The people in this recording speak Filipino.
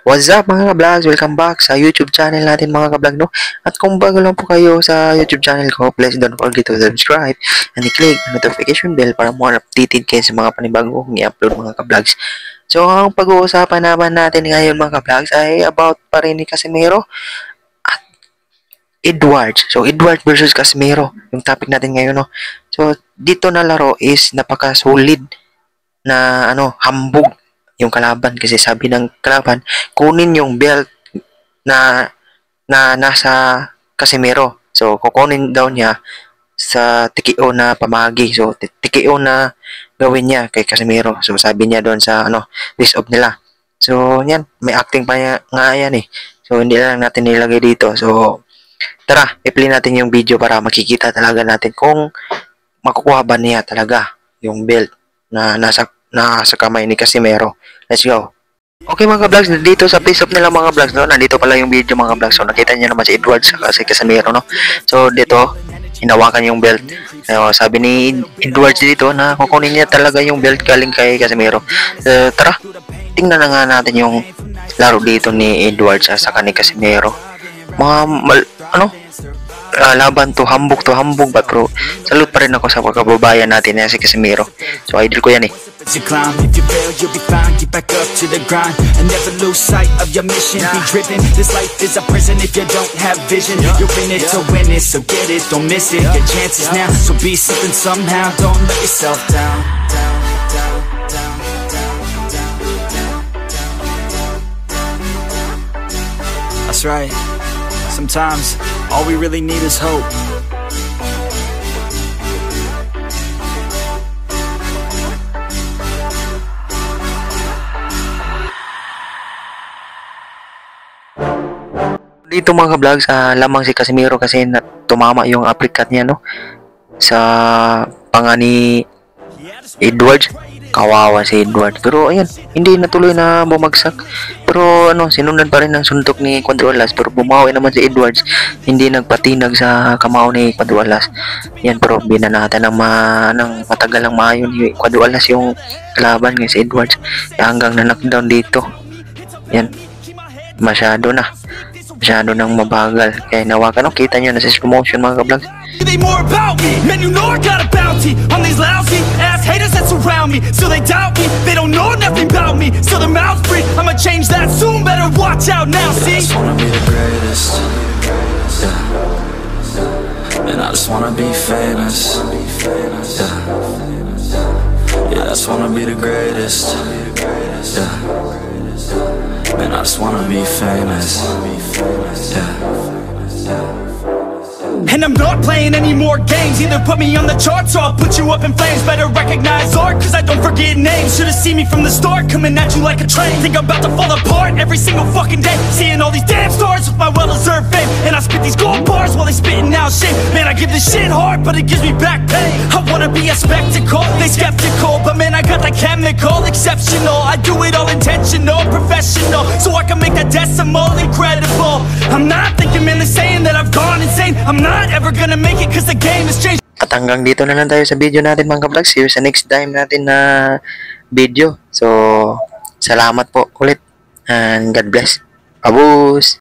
What's up mga ka-vlogs? Welcome back sa YouTube channel natin mga ka-vlog, no? At kung bago lang po kayo sa YouTube channel ko, please don't forget to subscribe and i-click the notification bell para more updated kayo sa mga panibagong i-upload mga ka-vlogs. So, ang pag-uusapan naman natin ngayon mga ka-vlogs ay about pa rin ni Casimiro at Edwards. So, Edwards versus Casimiro, yung topic natin ngayon, no? So, dito na laro is napaka-solid na hambog yung kalaban kasi sabi ng kalaban kunin yung belt na nasa Casimiro. So kukunin daw niya sa TKO na pamagi. So TKO na gawin niya kay Casimiro. So sabi niya doon sa list of nila. So yan, may acting pa nga yan eh. So hindi lang natin nilagay dito. So tara, i-play natin yung video para makikita talaga natin kung makukuha ba niya talaga yung belt na nasa kamay ni Casimiro. Let's go. Okay mga vlogs, dito sa face off nila mga vlogs, no? Nandito pala yung video mga vlogs. So nakita niyo naman si Edwards at si Casimiro, no? So dito, hinawakan yung belt. Sabi ni Edwards dito na kukunin niya talaga yung belt galing kay Casimiro. Tara, tingnan na nga natin yung laro dito ni Edwards at saka ni Casimiro. Laban to hambog ba, bro? Salute pa rin ako sa pagkababayan natin na si Casimiro. So idol ko yan eh. If you fail, you'll be fine. Get back up to the grind and never lose sight of your mission. Be driven. This life is a prison if you don't have vision. You're in it to win it, so get it, don't miss it. Your chances now, so be something somehow. Don't let yourself down. That's right. Sometimes all we really need is hope. Dito mga ka-vlogs, lamang si Casimiro kasi tumama yung uppercut niya, no? Sa panga ni Edwards. Kawawa si Edwards. Pero ayan, hindi natuloy na bumagsak. Pero sinundan pa rin ng suntok ni Cuadruelas. Pero bumawi naman si Edwards. Hindi nagpatinag sa kamao ni Cuadruelas. Yan, pero binanatan ng matagal ng maayo ni Cuadruelas yung kalaban ng si Edwards. Hanggang na-knockdown dito. Yan, masyado nang mabagal. Kaya nawakan, kita nyo na sa slow motion mga ka-vlogs. They more about me, man, you know I got a bounty on these lousy ass haters that surround me. So they doubt me, they don't know nothing about me. So their mouths free, I'ma change that soon. Better watch out now, see? I just wanna be the greatest, yeah. And I just wanna be famous, yeah. Yeah, I just wanna be the greatest, yeah. Man, I just wanna be famous, yeah. And I'm not playing any more games. Either put me on the charts or I'll put you up in flames. Better recognize art, cause I don't forget names. Should've seen me from the start, coming at you like a train. Think I'm about to fall apart every single fucking day. Seeing all these damn stars with my well-deserved fame. And I spit these gold bars while they spitting out shit. Man, I give this shit hard, but it gives me back pain. I wanna be a spectacle, they skeptical. But man, I got that chemical, exceptional. I do it all intentional, professional. So I can make that decimal incredible. I'm not thinking, man, they're saying that I've gone insane. I'm not ever gonna make it cause the game has changed. At hanggang dito na lang tayo sa video natin mga ka-vlogs. See you sa next time natin na video. So salamat po ulit and God bless. Abus!